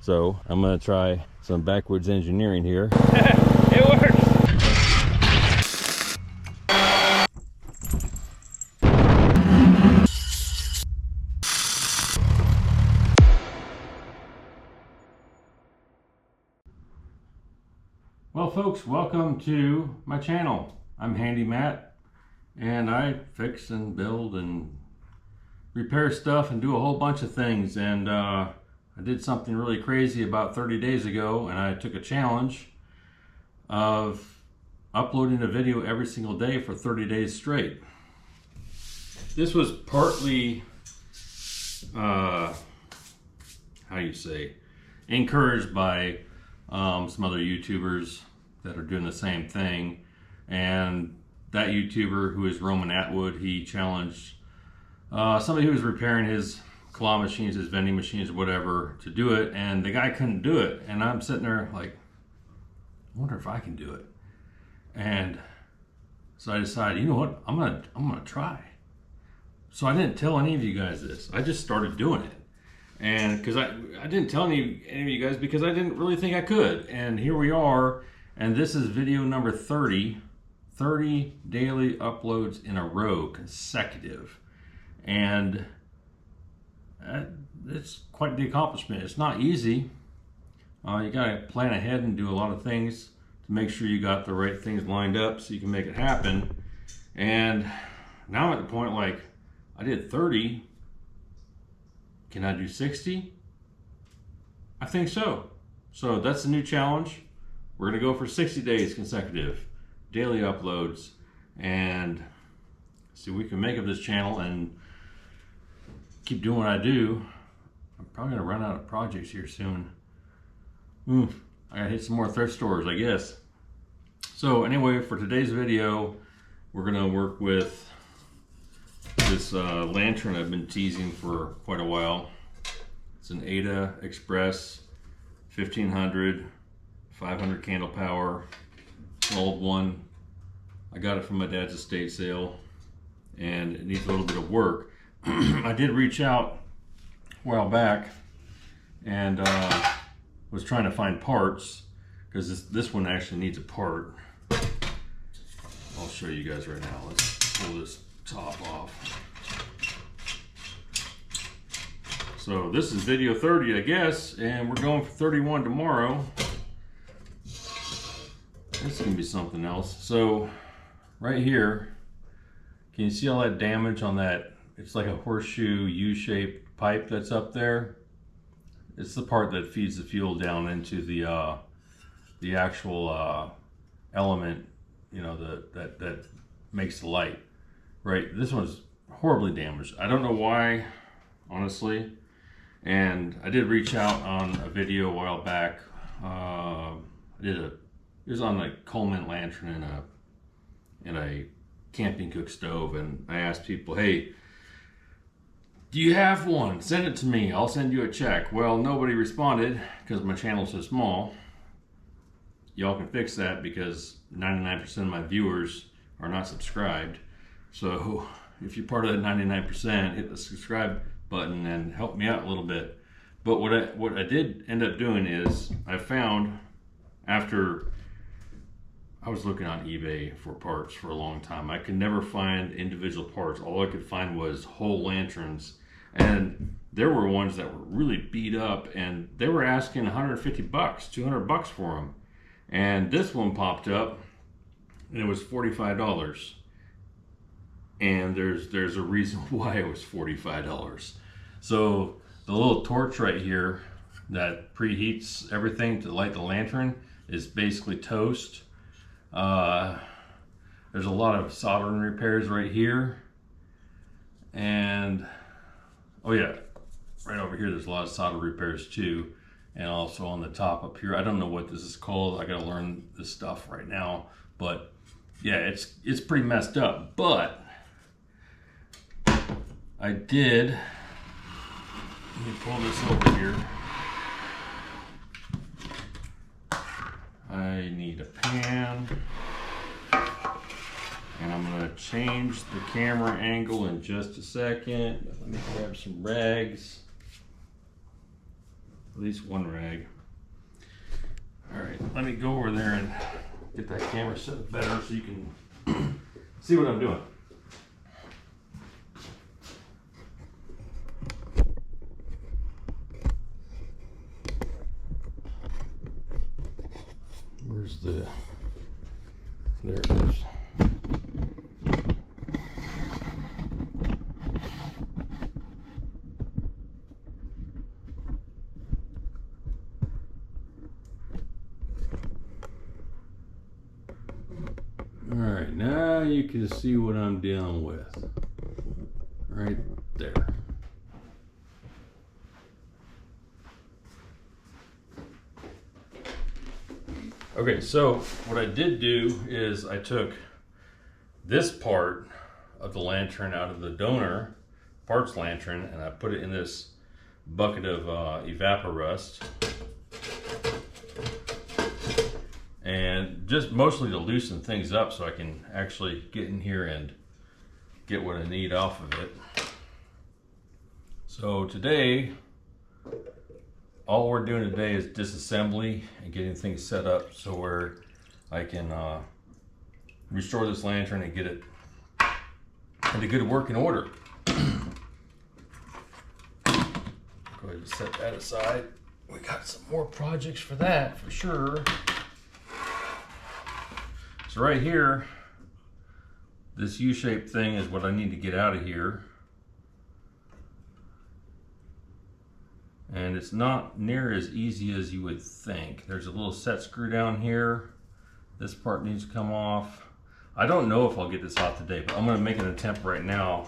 So I'm gonna try some backwards engineering here. It works. Well folks, welcome to my channel. I'm Handy Matt, and I fix and build and repair stuff and do a whole bunch of things. And I did something really crazy about 30 days ago, and I took a challenge of uploading a video every single day for 30 days straight. This was partly, how do you say, encouraged by some other YouTubers that are doing the same thing. And that YouTuber, who is Roman Atwood, he challenged somebody who was repairing his claw machines, his vending machines, whatever, to do it, and the guy couldn't do it. And I'm sitting there like, I wonder if I can do it. And so I decided, you know what, I'm gonna try. So I didn't tell any of you guys this. I just started doing it. And because I didn't tell any of you guys because I didn't really think I could. And here we are, and this is video number 30 daily uploads in a row, consecutive. And it's quite the accomplishment. It's not easy. You gotta plan ahead and do a lot of things to make sure you got the right things lined up so you can make it happen. And now I'm at the point, like, I did 30. Can I do 60? I think so. So that's the new challenge. We're gonna go for 60 days consecutive, daily uploads, and see if we can make up this channel and keep doing what I do. I'm probably gonna run out of projects here soon. I gotta hit some more thrift stores, I guess. So anyway, for today's video, we're gonna work with this lantern I've been teasing for quite a while. It's an Aida Express 1500, 500 candle power. It's an old one. I got it from my dad's estate sale, and it needs a little bit of work. I did reach out a while back and was trying to find parts, because this one actually needs a part. I'll show you guys right now. Let's pull this top off. So this is video 30, I guess, and we're going for 31 tomorrow. This is gonna be something else. So right here, can you see all that damage on that? It's like a horseshoe U-shaped pipe that's up there. It's the part that feeds the fuel down into the actual element, you know, that makes the light. Right, this one's horribly damaged. I don't know why, honestly. And I did reach out on a video a while back. It was on a Coleman lantern in a camping cook stove, and I asked people, hey, do you have one? Send it to me, I'll send you a check. Well, nobody responded because my channel's so small. Y'all can fix that because 99% of my viewers are not subscribed. So if you're part of that 99%, hit the subscribe button and help me out a little bit. But what I did end up doing is, I found, after I was looking on eBay for parts for a long time, I could never find individual parts. All I could find was whole lanterns. And there were ones that were really beat up, and they were asking 150 bucks, 200 bucks for them. And this one popped up and it was $45. And there's a reason why it was $45. So the little torch right here that preheats everything to light the lantern is basically toast. There's a lot of soldering repairs right here. And, oh yeah, right over here there's a lot of solder repairs too. And also on the top up here, I don't know what this is called. I gotta learn this stuff right now. But yeah, it's pretty messed up. But I did, let me pull this over here. I need a pan, and I'm gonna change the camera angle in just a second. Let me grab some rags. at least one rag. All right, let me go over there and get that camera set up better so you can see what I'm doing. Where's the, there it is. All right, now you can see what I'm dealing with. Right there. Okay, so what I did do is I took this part of the lantern out of the donor parts lantern and I put it in this bucket of evaporust. And just mostly to loosen things up so I can actually get in here and get what I need off of it. So today, all we're doing today is disassembly and getting things set up so where I can restore this lantern and get it into good working order. Go ahead and set that aside. We got some more projects for that for sure. So right here, this U-shaped thing is what I need to get out of here. And it's not near as easy as you would think. There's a little set screw down here. This part needs to come off. I don't know if I'll get this off today, but I'm gonna make an attempt right now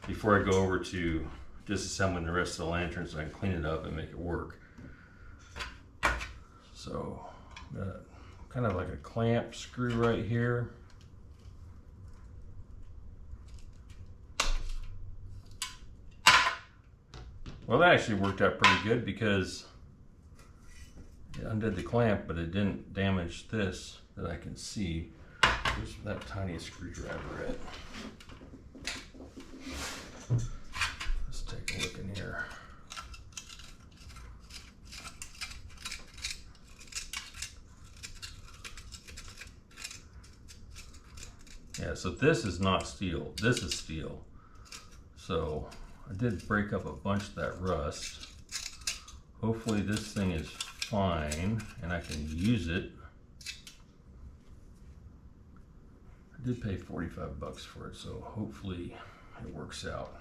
before I go over to disassembling the rest of the lantern so I can clean it up and make it work. So, kind of like a clamp screw right here. Well, that actually worked out pretty good because it undid the clamp, but it didn't damage this that I can see. Where's that tiny screwdriver at? Let's take a look in here. Yeah, so this is not steel, this is steel. So I did break up a bunch of that rust. Hopefully this thing is fine and I can use it. I did pay 45 bucks for it, so hopefully it works out.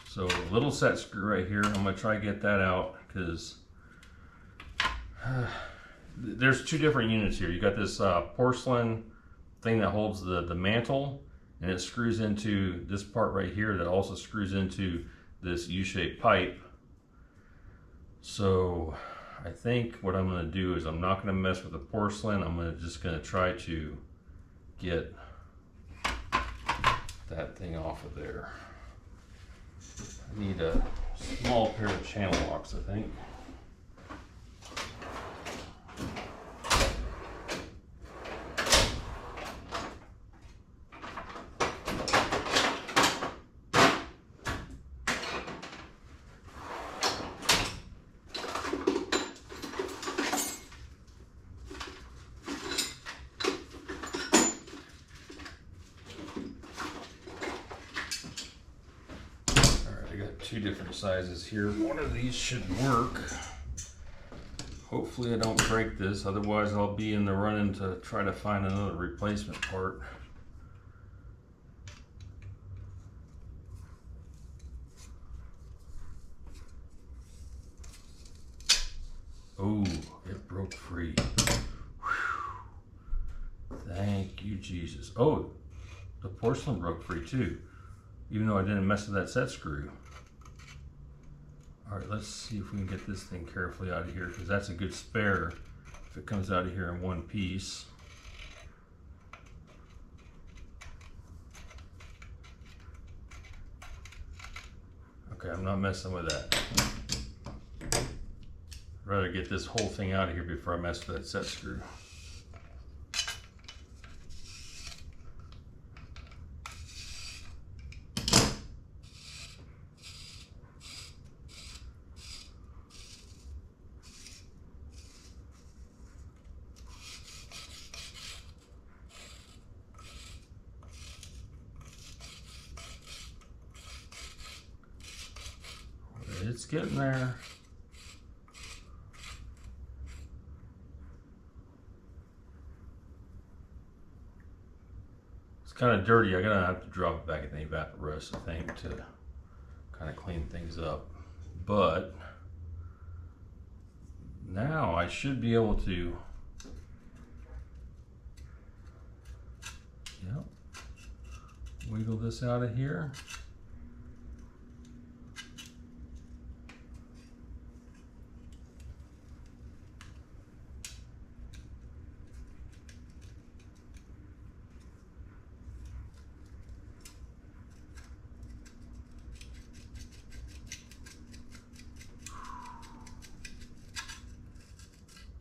So a little set screw right here, I'm gonna try to get that out because there's two different units here. You got this porcelain thing that holds the mantle, and it screws into this part right here that also screws into this U-shaped pipe. So I think what I'm going to do is I'm not going to mess with the porcelain. I'm just going to try to get that thing off of there. I need a small pair of channel locks, I think. Two different sizes here. One of these should work. Hopefully I don't break this, otherwise I'll be in the running to try to find another replacement part. Oh, it broke free. Whew. Thank you, Jesus. Oh, the porcelain broke free too, even though I didn't mess with that set screw. All right, let's see if we can get this thing carefully out of here, because that's a good spare if it comes out of here in one piece. Okay, I'm not messing with that. I'd rather get this whole thing out of here before I mess with that set screw. getting there. It's kind of dirty. I'm gonna have to drop it back in the evaporous, I think, to kind of clean things up. But now I should be able to, yep, wiggle this out of here.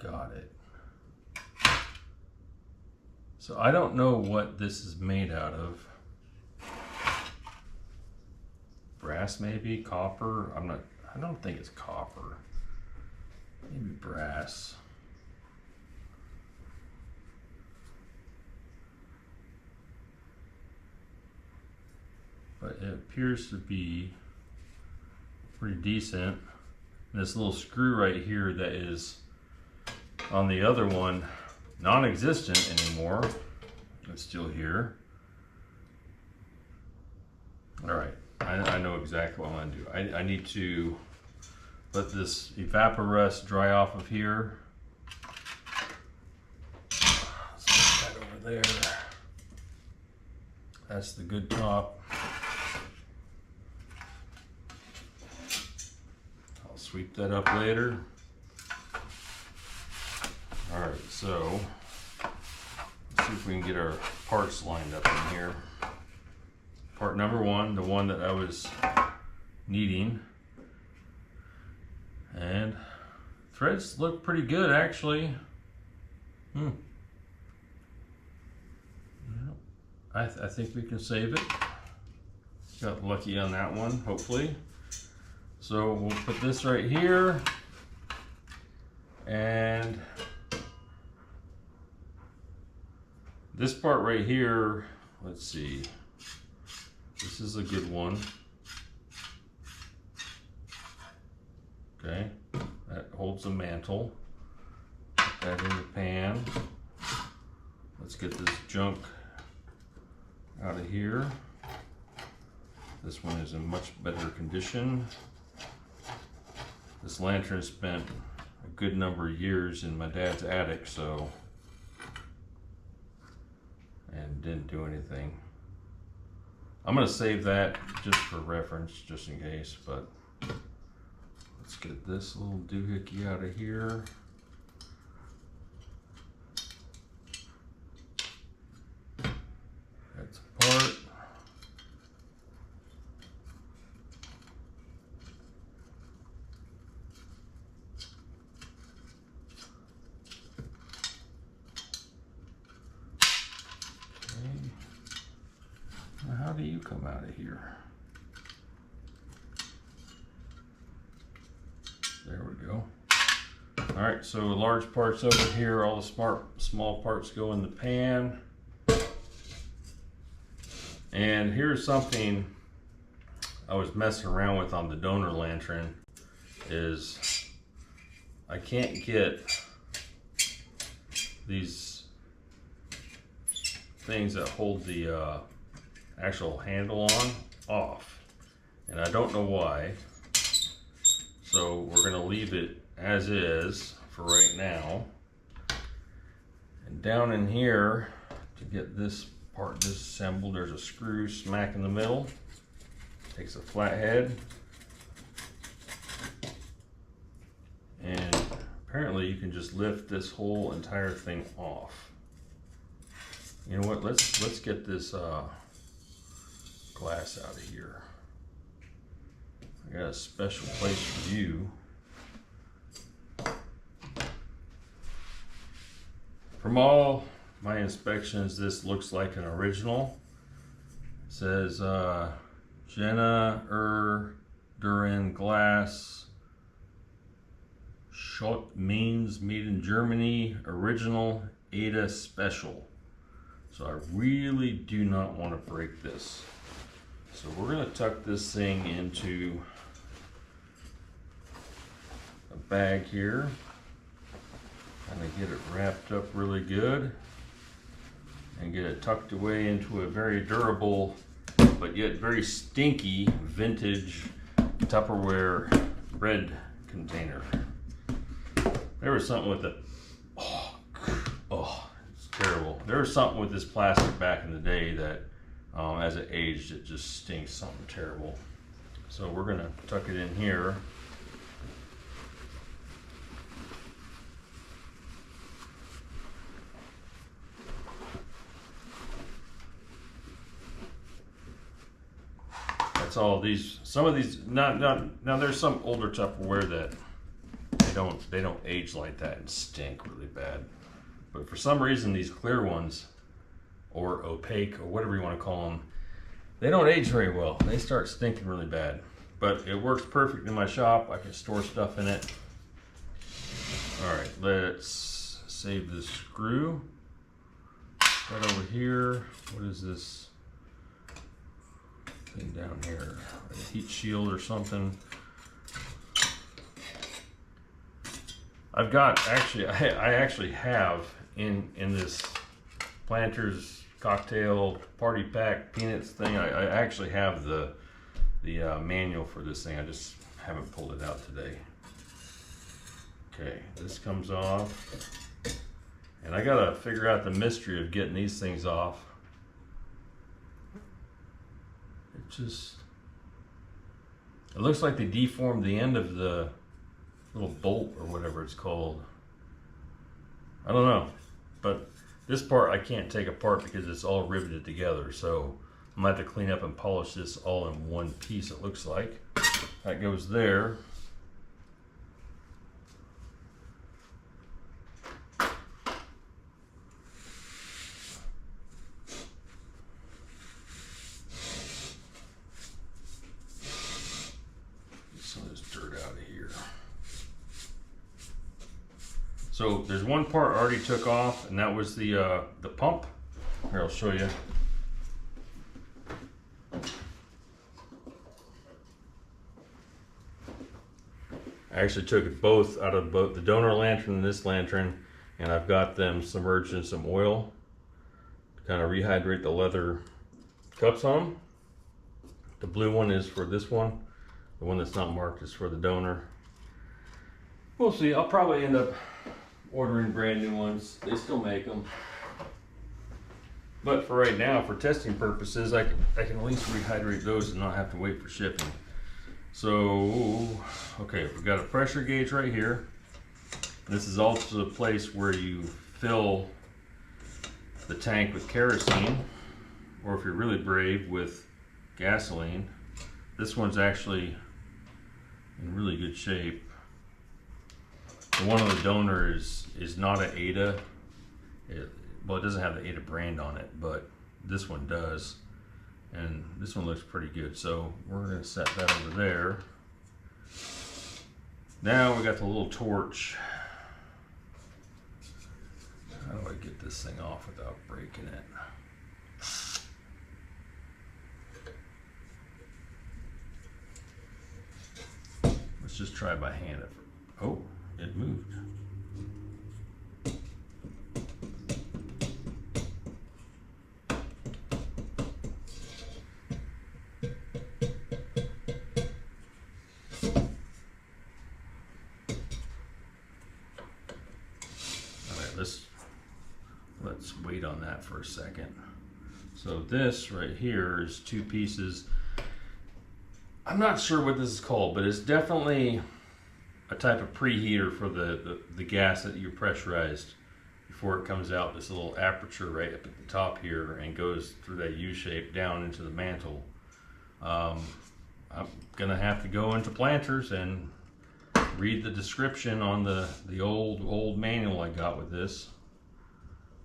Got it. So I don't know what this is made out of. Brass maybe, copper. I don't think it's copper. Maybe brass. But it appears to be pretty decent. And this little screw right here that is on the other one, non-existent anymore. It's still here. All right, I know exactly what I'm gonna do. I need to let this evaporous dry off of here. Let's put that over there. That's the good top. I'll sweep that up later. All right, so let's see if we can get our parts lined up in here. Part number one, the one that I was needing. And threads look pretty good, actually. I think we can save it. Got lucky on that one, hopefully. So we'll put this right here. And this part right here, let's see. This is a good one. Okay, that holds the mantle. Put that in the pan. Let's get this junk out of here. This one is in much better condition. This lantern spent a good number of years in my dad's attic, so, and didn't do anything. I'm gonna save that just for reference, just in case, but let's get this little doohickey out of here. That's apart. How do you come out of here? There we go. All right, so large parts over here, all the small parts go in the pan. And here's something I was messing around with on the donor lantern, is I can't get these things that hold the actual handle on off, and I don't know why, so we're gonna leave it as is for right now. And down in here, to get this part disassembled, there's a screw smack in the middle. Takes a flathead, and apparently you can just lift this whole entire thing off. You know what, let's get this glass out of here. I got a special place for you. From all my inspections, this looks like an original. It says Jena Duran glass, Schott means made in Germany, original Aida special. So I really do not want to break this. So we're going to tuck this thing into bag here. Kind of get it wrapped up really good and get it tucked away into a very durable but yet very stinky vintage Tupperware bread container. There was something with the it's terrible. There was something with this plastic back in the day that as it aged, it just stinks something terrible. So we're gonna tuck it in here. That's all these, some of these, now there's some older Tupperware that they don't age like that and stink really bad. But for some reason these clear ones, or opaque, or whatever you want to call them, they don't age very well. They start stinking really bad. But it works perfect in my shop. I can store stuff in it. All right, let's save this screw. Right over here, what is this thing down here? A heat shield or something. I've got, actually, I actually have in this Planters cocktail party pack peanuts thing, I actually have the manual for this thing. I just haven't pulled it out today. Okay, this comes off. And I gotta figure out the mystery of getting these things off. It looks like they deformed the end of the little bolt or whatever it's called. I don't know, but this part I can't take apart because it's all riveted together. So I'm gonna have to clean up and polish this all in one piece, it looks like. That goes there. So there's one part I already took off, and that was the pump. Here, I'll show you. I actually took it both out of both the donor lantern and this lantern, and I've got them submerged in some oil to kind of rehydrate the leather cups on them. The blue one is for this one. The one that's not marked is for the donor. We'll see. I'll probably end up ordering brand new ones. They still make them. But for right now, for testing purposes, I can at least rehydrate those and not have to wait for shipping. So, okay, we've got a pressure gauge right here. This is also the place where you fill the tank with kerosene, or if you're really brave, with gasoline. This one's actually in really good shape. The one on the donor is not an Aida. Well, it doesn't have the Aida brand on it, but this one does. And this one looks pretty good. So we're gonna set that over there. Now we got the little torch. How do I get this thing off without breaking it? Let's just try by hand. Oh, it moved. Let's wait on that for a second. So this right here is two pieces. I'm not sure what this is called, but it's definitely a type of preheater for the gas that you pressurized before it comes out. This little aperture right up at the top here and goes through that U shape down into the mantle. I'm gonna have to go into Planters and read the description on the old manual I got with this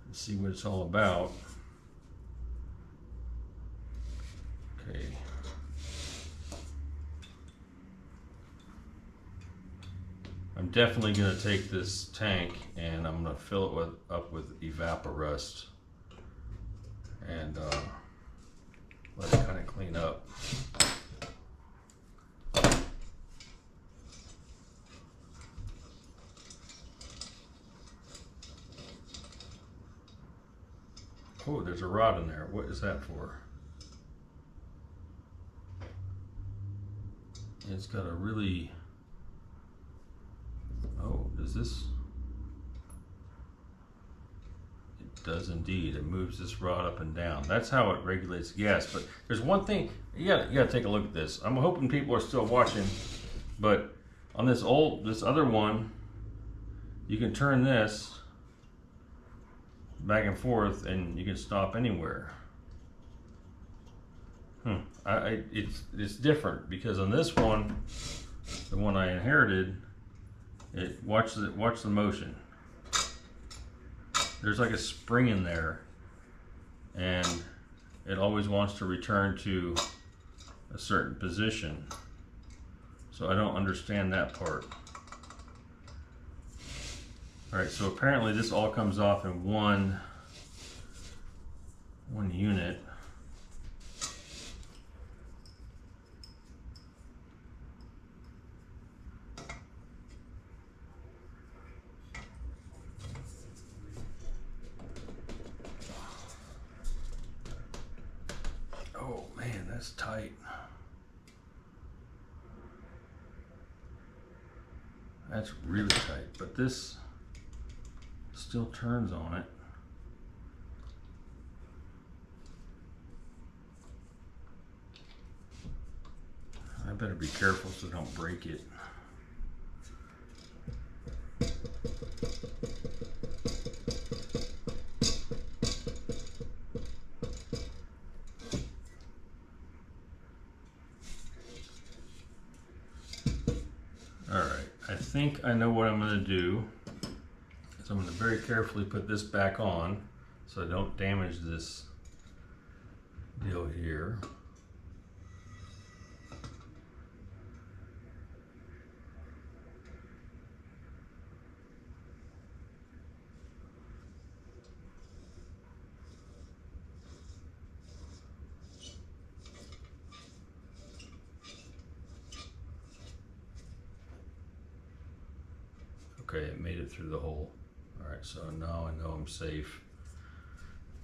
and see what it's all about. Okay. I'm definitely going to take this tank and I'm going to fill it up with Evaporust and let it kind of clean up. Oh, there's a rod in there. What is that for? It's got a really... Oh, does this... It does indeed. It moves this rod up and down. That's how it regulates gas. But there's one thing, you gotta take a look at this. I'm hoping people are still watching, but on this other one, you can turn this back and forth and you can stop anywhere. It's different because on this one, the one I inherited, watch the motion. There's like a spring in there, and it always wants to return to a certain position. So I don't understand that part. All right, so apparently this all comes off in one unit. Oh man, that's tight. That's really tight, but this still turns on it. I better be careful so I don't break it. I think I know what I'm going to do. So I'm going to very carefully put this back on so I don't damage this deal here. Okay, it made it through the hole. All right, so now I know I'm safe.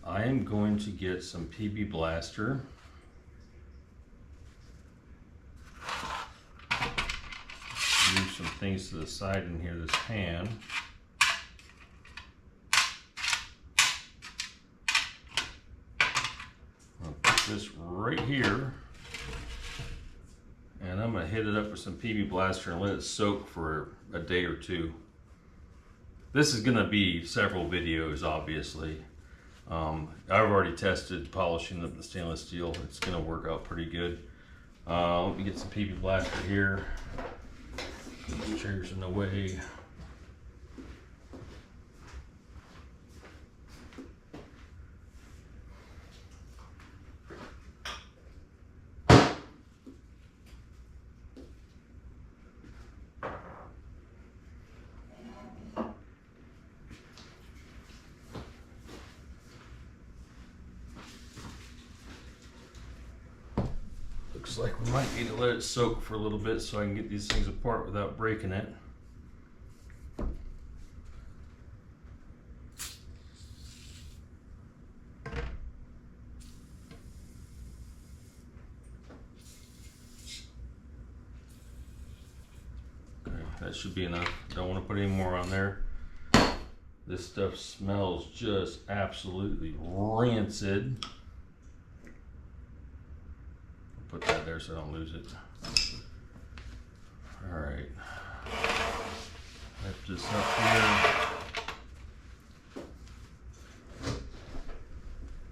I am going to get some PB Blaster. Move some things to the side in here, this pan. I'll put this right here. And I'm gonna hit it up with some PB Blaster and let it soak for a day or two. This is gonna be several videos, obviously. I've already tested polishing up the stainless steel. It's gonna work out pretty good. Let me get some PB Blaster here. The chair's in the way. Looks like we might need to let it soak for a little bit so I can get these things apart without breaking it. Okay, that should be enough. Don't want to put any more on there. This stuff smells just absolutely rancid. Put that there so I don't lose it. All right. Lift this up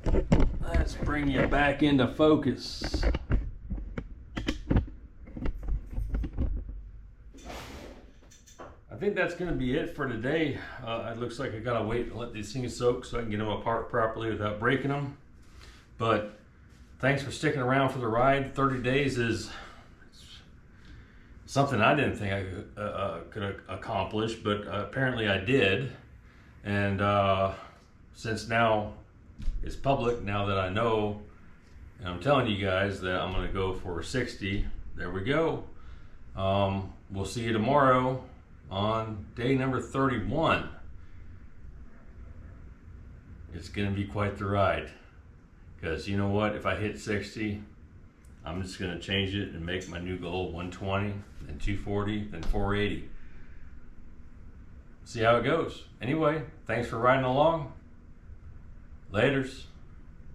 here. Let's bring you back into focus. I think that's going to be it for today. It looks like I gotta wait and let these things soak so I can get them apart properly without breaking them. But thanks for sticking around for the ride. 30 days is something I didn't think I could accomplish, but apparently I did. And since now it's public, now that I know, and I'm telling you guys that I'm gonna go for 60, there we go. We'll see you tomorrow on day number 31. it's gonna be quite the ride. Because you know what, if I hit 60, I'm just gonna change it and make my new goal 120, then 240, then 480. See how it goes. Anyway, thanks for riding along. Laters.